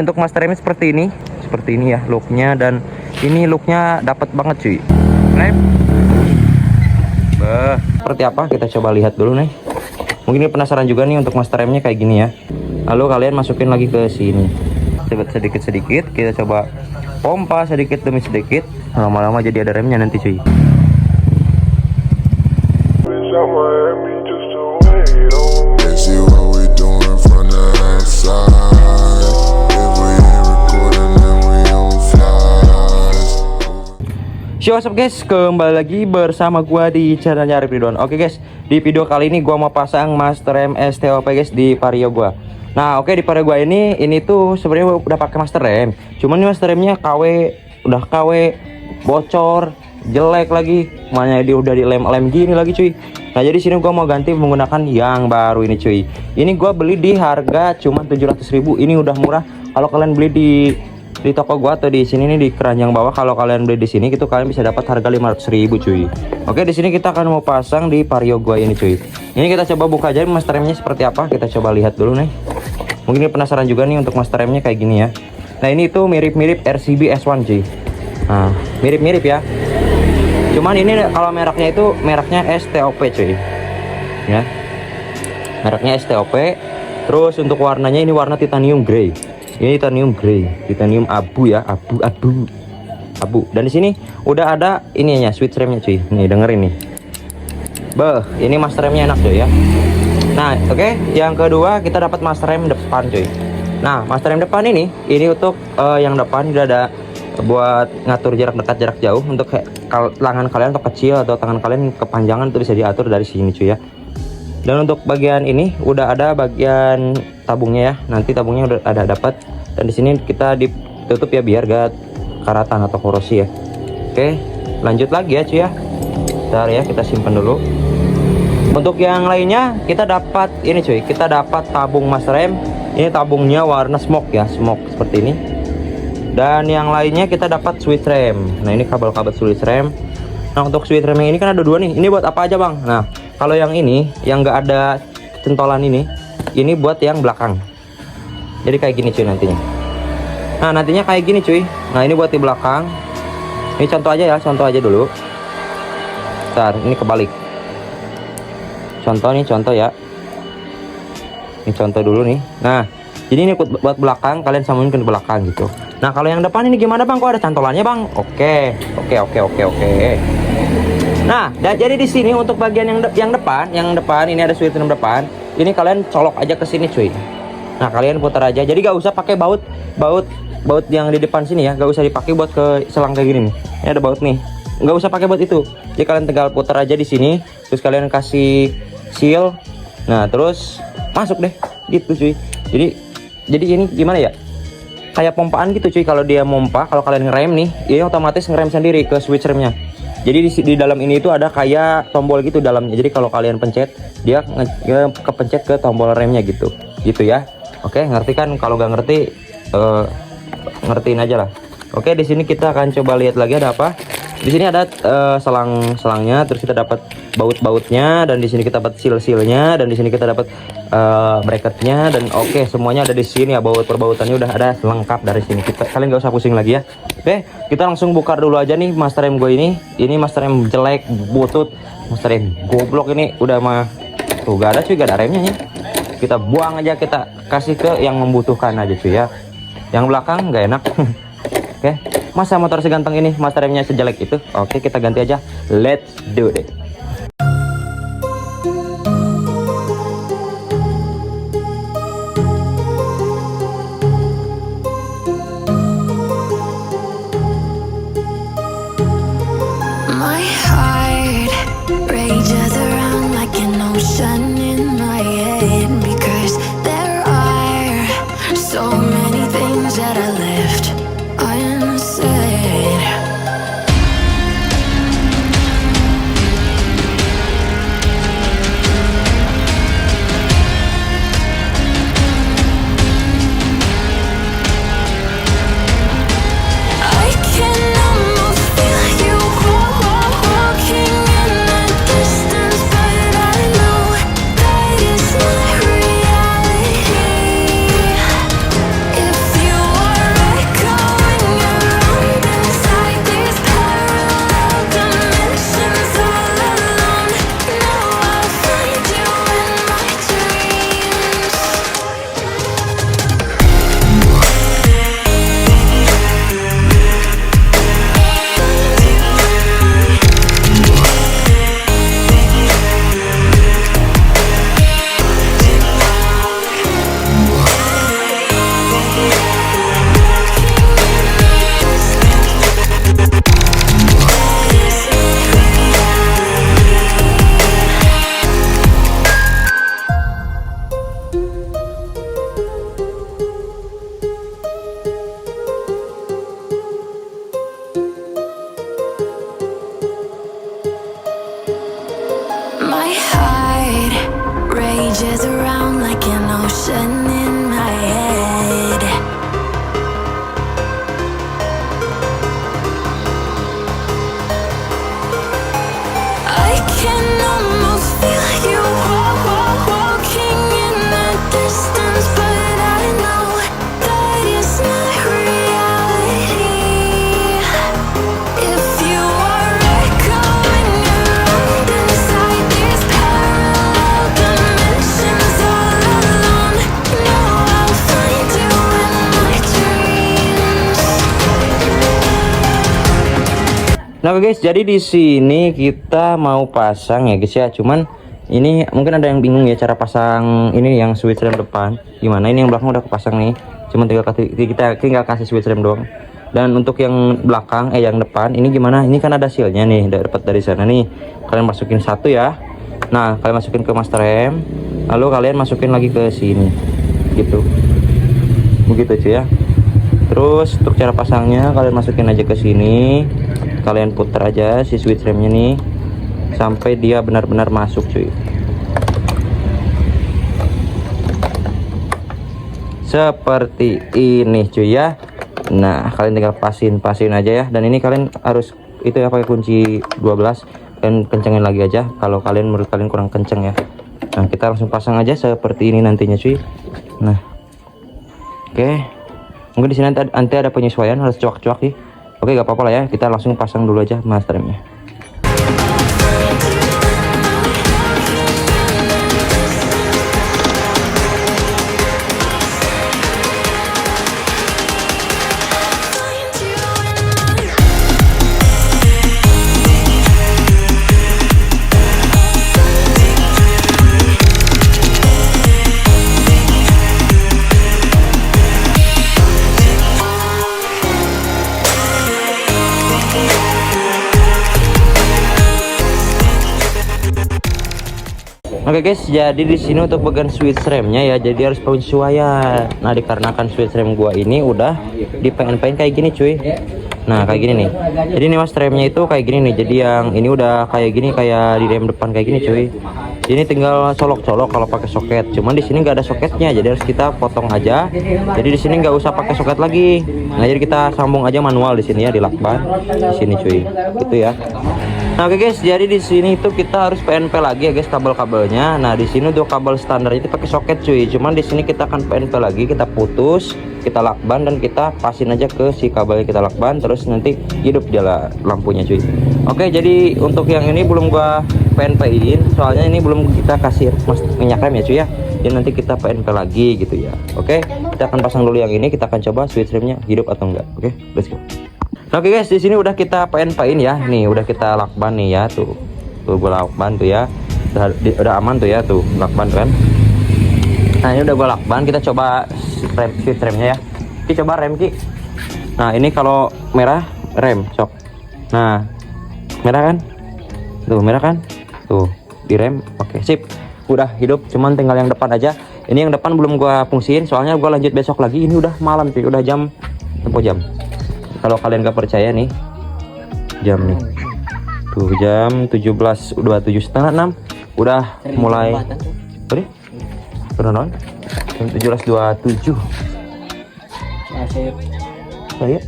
Untuk master remnya seperti ini ya looknya, dan ini looknya dapat banget cuy. Rem seperti apa kita coba lihat dulu nih. Mungkin penasaran juga nih untuk master remnya kayak gini ya. Lalu kalian masukin lagi ke sini sedikit kita coba pompa sedikit demi sedikit, lama-lama jadi ada remnya nanti cuy. Yo, what's up guys, kembali lagi bersama gua di channelnya Arif Ridwan. Oke guys, di video kali ini gua mau pasang master rem STOP guys di Vario gua. Nah oke, di Vario gua ini tuh sebenarnya udah pakai master rem, cuman ini master remnya udah KW, bocor, jelek lagi, makanya dia udah dilem gini lagi cuy. Nah jadi sini gua mau ganti menggunakan yang baru ini cuy. Ini gua beli di harga cuma 700.000. Ini udah murah. Kalau kalian beli di toko gua atau di sini nih di keranjang bawah, kalau kalian beli di sini gitu kalian bisa dapat harga 500.000 cuy. Oke, di sini kita akan mau pasang di Vario gua ini cuy. Ini kita coba buka aja master remnya seperti apa, kita coba lihat dulu nih. Mungkin penasaran juga nih untuk master remnya kayak gini ya. Nah ini tuh mirip-mirip RCB S1 cuy. Nah mirip-mirip ya, cuman ini kalau mereknya itu mereknya STOP cuy ya, mereknya STOP. Terus untuk warnanya ini warna titanium grey. Ini titanium grey, titanium abu ya, abu. Dan di sini udah ada ininya, switch remnya cuy. Nih dengerin nih. Ini master remnya enak cuy ya. Nah, oke, yang kedua kita dapat master rem depan cuy. Nah, master rem depan ini untuk yang depan udah ada buat ngatur jarak dekat, jarak jauh. Untuk tangan kalian atau kecil atau tangan kalian kepanjangan itu bisa diatur dari sini cuy ya. Dan untuk bagian ini udah ada bagian tabungnya ya. Nanti tabungnya udah ada dapat. Dan di sini kita ditutup ya biar gak karatan atau korosi ya. Oke, lanjut lagi ya cuy ya. Bentar ya, kita simpan dulu. Untuk yang lainnya kita dapat ini cuy. Kita dapat tabung master rem. Ini tabungnya warna smoke ya, smoke seperti ini. Dan yang lainnya kita dapat switch rem. Nah, ini kabel-kabel switch rem. Nah, untuk switch rem yang ini kan ada dua nih. Ini buat apa aja bang? Nah, kalau yang ini yang nggak ada centolan ini buat yang belakang. Jadi kayak gini cuy nantinya. Nah nantinya kayak gini cuy. Nah ini buat di belakang. Ini contoh aja ya, contoh aja dulu. Bentar, ini kebalik. Contoh ya. Ini contoh dulu nih. Nah jadi ini buat belakang, kalian sambungin ke belakang gitu. Nah kalau yang depan ini gimana bang? Kok ada cantolannya bang? Oke. Nah, jadi di sini untuk bagian yang depan ini ada switch rem depan. Ini kalian colok aja ke sini cuy. Nah, kalian putar aja. Jadi gak usah pakai baut yang di depan sini ya. Gak usah dipakai buat ke selang kayak gini nih. Ini ada baut nih. Gak usah pakai baut itu. Jadi kalian tinggal putar aja di sini. Terus kalian kasih seal. Nah, terus masuk deh. Gitu cuy. Jadi ini gimana ya? Kayak pompaan gitu cuy. Kalau dia pompa, kalau kalian ngerem nih, ini otomatis ngerem sendiri ke switch remnya. Jadi di dalam ini itu ada kayak tombol gitu dalamnya. Jadi kalau kalian pencet, dia kepencet ke tombol remnya gitu ya. Oke, ngerti kan? Kalau nggak ngerti, ngertiin aja lah. Oke, di sini kita akan coba lihat lagi ada apa. Di sini ada selangnya, terus kita dapat baut-bautnya, dan di sini kita dapat seal-sealnya, dan di sini kita dapat bracketnya, dan oke semuanya ada di sini ya. Baut-perbautannya udah ada lengkap dari sini. Kalian nggak usah pusing lagi ya. Oke, kita langsung buka dulu aja nih master rem gue ini. Ini master rem jelek, butut, master rem goblok ini udah mah tuh gak ada cuy, gak ada remnya ya. Kita buang aja, kita kasih ke yang membutuhkan aja cuy ya. Yang belakang nggak enak. Oke, masa motor seganteng ini master remnya sejelek itu? Oke, kita ganti aja. Let's do it. My heart rages around like an ocean in my head, because there are so many things that I left unsaid. Nah guys, jadi di sini kita mau pasang ya guys ya. Cuman ini mungkin ada yang bingung ya cara pasang ini yang switch rem depan. Gimana? Ini yang belakang udah kepasang nih. Cuman kita tinggal kasih switch rem doang. Dan untuk yang belakang yang depan ini gimana? Ini kan ada sealnya nih, dapat dari sana nih. Kalian masukin satu ya. Nah, kalian masukin ke master rem, lalu kalian masukin lagi ke sini. Gitu. Begitu cuy ya. Terus untuk cara pasangnya kalian masukin aja ke sini. Kalian putar aja si switch remnya nih sampai dia benar-benar masuk cuy. Seperti ini cuy ya. Nah, kalian tinggal pasin aja ya. Dan ini kalian harus itu ya pakai kunci 12. Kalian kencengin lagi aja kalau kalian menurut kalian kurang kenceng ya. Nah, kita langsung pasang aja seperti ini nantinya cuy. Nah. Oke. Mungkin di sini nanti ada penyesuaian, harus cuak-cuak sih. Oke, gak apa-apa lah ya. Kita langsung pasang dulu aja master remnya. Oke guys, jadi di sini untuk bagian switch remnya ya, jadi harus penyesuaian. Nah, dikarenakan switch rem gua ini udah dipengen-pengen kayak gini cuy. Nah, kayak gini nih. Jadi ini mas remnya itu kayak gini nih. Jadi yang ini udah kayak gini, kayak di rem depan kayak gini cuy. Ini tinggal colok-colok kalau pakai soket. Cuman di sini nggak ada soketnya, jadi harus kita potong aja. Jadi di sini nggak usah pakai soket lagi. Nah, jadi kita sambung aja manual di sini ya, di lakban di sini cuy. Gitu ya. Nah, oke guys, jadi di sini itu kita harus PNP lagi ya guys kabel-kabelnya. Nah, di sini untuk kabel standar itu pakai soket cuy. Cuman di sini kita akan PNP lagi, kita putus, kita lakban dan kita pasin aja ke si kabel yang kita lakban, terus nanti hidup dia lampunya cuy. Oke, jadi untuk yang ini belum gua PNP-in, soalnya ini belum kita kasih minyak rem ya cuy ya. Dan nanti kita PNP lagi gitu ya. Oke, kita akan pasang dulu yang ini, kita akan coba switch remnya hidup atau enggak. Oke, let's go. Oke guys, di sini udah kita PNP-in ya. Nih udah kita lakban nih ya tuh. Tuh gua lakban tuh ya. Udah aman tuh ya tuh lakban kan. Nah, ini udah gua lakban, kita coba switch remnya ya. Ki coba rem Ki. Nah, ini kalau merah rem sok. Nah, merah kan? Tuh, merah kan? Tuh, di rem. Oke, sip. Udah hidup, cuman tinggal yang depan aja. Ini yang depan belum gua fungsiin, soalnya gua lanjut besok lagi. Ini udah malam cuy, udah jam tempo jam. Kalau kalian gak percaya nih jam nih tuh jam 17.27 setengah 6 udah mulai sorry jam 17.27 saya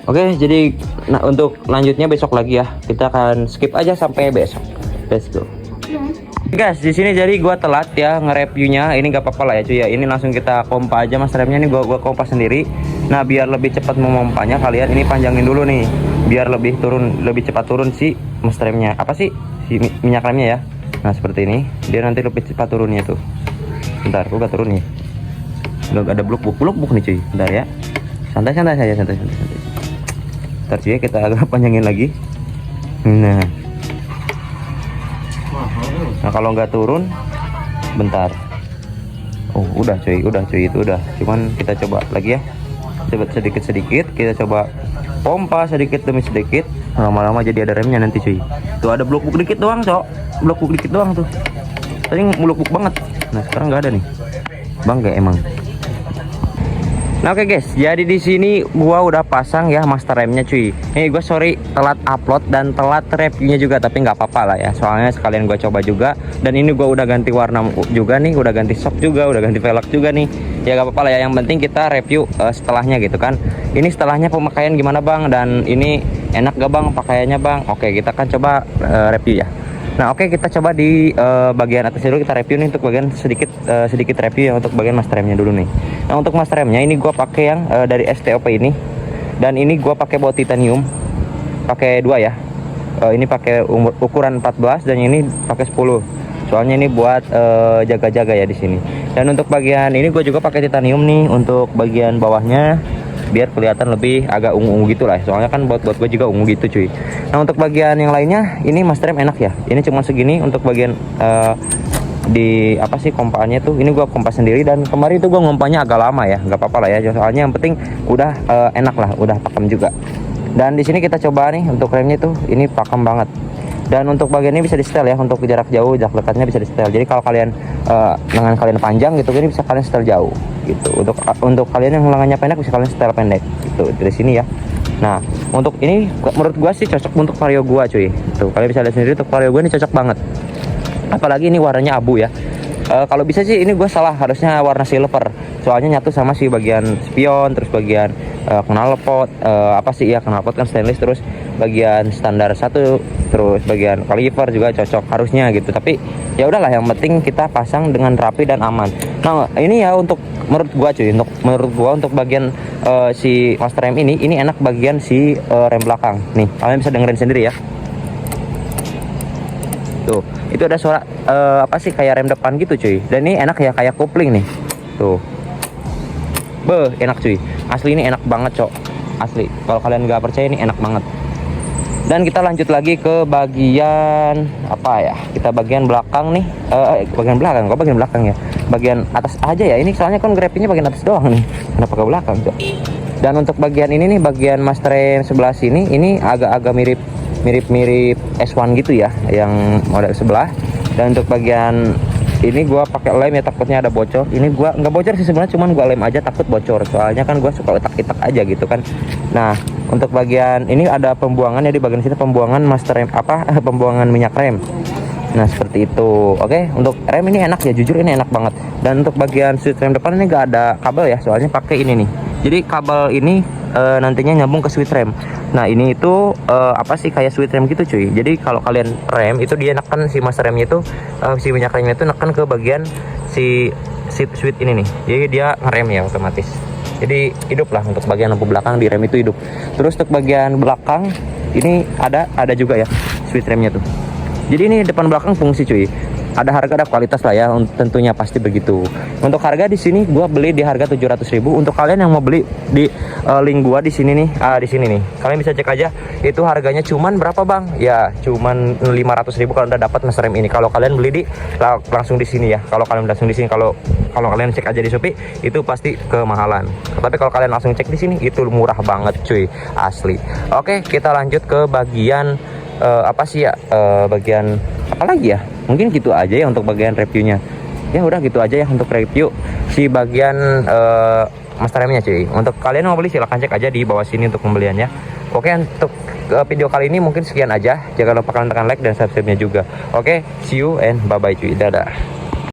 oke. Jadi nah, untuk lanjutnya besok lagi ya, kita akan skip aja sampai besok. Let's go guys. Di sini jadi gua telat ya nge-reviewnya. Ini gak apa-apa lah ya cuy ya. Ini langsung kita pompa aja mas remnya nih, gua pompa sendiri. Nah, biar lebih cepat memompanya kalian ini panjangin dulu nih, biar lebih cepat turun si mas remnya, apa sih si minyak remnya ya. Nah, seperti ini dia nanti lebih cepat turunnya tuh. Bentar, gua gak turun nih, udah ada blok nih cuy. Bentar ya, santai saja, santai. Bentar cuy ya, kita agak panjangin lagi. Nah, kalau nggak turun bentar. Oh, udah cuy itu udah. Cuman kita coba lagi ya, coba sedikit kita coba pompa sedikit demi sedikit. Lama-lama jadi ada remnya nanti cuy. Tuh ada blok dikit doang cok, blok dikit doang tuh. Tadi blok banget. Nah, sekarang nggak ada nih, bangga emang. Nah, oke guys, jadi di sini gua udah pasang ya master remnya cuy. Nih gua sorry telat upload dan telat reviewnya juga, tapi nggak apa-apa lah ya. Soalnya sekalian gua coba juga. Dan ini gua udah ganti warna juga nih, udah ganti shock juga, udah ganti velg juga nih. Ya nggak apa-apa lah ya. Yang penting kita review setelahnya gitu kan. Ini setelahnya pemakaian gimana bang? Dan ini enak gak bang pakaiannya bang? Oke, kita akan coba review ya. Nah, oke, kita coba di bagian atas dulu kita review nih untuk bagian sedikit review ya untuk bagian master remnya dulu nih. Nah, untuk master remnya ini gua pakai yang dari STOP ini, dan ini gua pakai baut titanium, pakai 2 ya. Ini pakai ukuran 14 dan ini pakai 10. Soalnya ini buat jaga-jaga ya di sini. Dan untuk bagian ini gue juga pakai titanium nih untuk bagian bawahnya. biar kelihatan lebih agak ungu-ungu gitu lah. Soalnya kan buat gue juga ungu gitu cuy. Nah untuk bagian yang lainnya ini master rem enak ya. Ini cuma segini untuk bagian di apa sih kompaannya tuh. Ini gua kompas sendiri dan kemarin tuh gua ngompanya agak lama ya, nggak apa-apa lah ya. Soalnya yang penting udah enak lah, udah pakem juga. Dan di sini kita coba nih untuk remnya tuh ini pakem banget. Dan untuk bagian ini bisa di setel ya, untuk jarak jauh, jarak dekatnya bisa di setel. Jadi kalau kalian lengan kalian panjang gitu, ini bisa kalian setel jauh gitu. Untuk kalian yang lengannya pendek bisa kalian setel pendek gitu dari sini ya. Nah untuk ini menurut gua sih cocok untuk Vario gua cuy. Tuh kalian bisa lihat sendiri untuk Vario gua ini cocok banget. Apalagi ini warnanya abu ya. Kalau bisa sih ini gue salah, harusnya warna silver. Soalnya nyatu sama si bagian spion, terus bagian knalpot, apa sih ya, knalpot kan stainless, terus bagian standar satu, terus bagian kaliper juga cocok harusnya gitu. Tapi ya udahlah, yang penting kita pasang dengan rapi dan aman. Nah ini ya untuk menurut gua cuy, menurut gua untuk bagian si master rem ini enak bagian si rem belakang. Nih kalian bisa dengerin sendiri ya. Tuh, itu ada suara apa sih kayak rem depan gitu cuy. Dan ini enak ya, kayak kopling nih. Tuh. Enak cuy. Asli ini enak banget, Cok. Asli. Kalau kalian nggak percaya ini enak banget. Dan kita lanjut lagi ke bagian apa ya? Kita bagian belakang nih. Bagian belakang, kok bagian belakang ya? Bagian atas aja ya. Ini soalnya kan grabnya bagian atas doang nih. Kenapa ke belakang, Cok? Dan untuk bagian ini nih, bagian master rem sebelah sini ini agak-agak mirip S1 gitu ya, yang model sebelah. Dan untuk bagian ini gua pakai lem ya, takutnya ada bocor. Ini gua nggak bocor sih sebenarnya, cuman gua lem aja takut bocor. Soalnya kan gua suka letak-letak aja gitu kan. Nah untuk bagian ini ada pembuangan ya, di bagian sini pembuangan master rem pembuangan minyak rem. Nah seperti itu. Oke, untuk rem ini enak ya, jujur ini enak banget. Dan untuk bagian switch rem depan ini nggak ada kabel ya, soalnya pakai ini nih. Jadi kabel ini nantinya nyambung ke switch rem. Nah ini itu apa sih, kayak switch rem gitu cuy. Jadi kalau kalian rem itu dia neken si master remnya itu, si minyak remnya itu neken ke bagian si switch ini nih. Jadi dia ngerem ya otomatis. Jadi hidup lah untuk bagian lampu belakang di rem itu hidup. Terus untuk bagian belakang ini ada juga ya switch remnya tuh. Jadi ini depan belakang fungsi cuy. Ada harga, ada kualitas lah ya, tentunya pasti begitu. Untuk harga di sini gua beli di harga 700.000. Untuk kalian yang mau beli di link gua di sini nih, di sini nih. Kalian bisa cek aja itu harganya cuman berapa, Bang? Ya, cuman 500.000 kalau udah dapat master rem ini. Kalau kalian beli langsung di sini ya. Kalau kalian langsung di sini, kalau kalian cek aja di Shopee itu pasti kemahalan. Tapi kalau kalian langsung cek di sini itu murah banget, cuy. Asli. Oke, kita lanjut ke bagian apa sih ya, bagian apa lagi ya, mungkin gitu aja ya untuk bagian reviewnya. Ya udah gitu aja ya untuk review si bagian master remnya cuy. Untuk kalian mau beli silahkan cek aja di bawah sini untuk pembeliannya. Oke, untuk video kali ini mungkin sekian aja. Jangan lupa kalian tekan like dan subscribe nya juga. Oke, see you and bye bye cuy, dadah.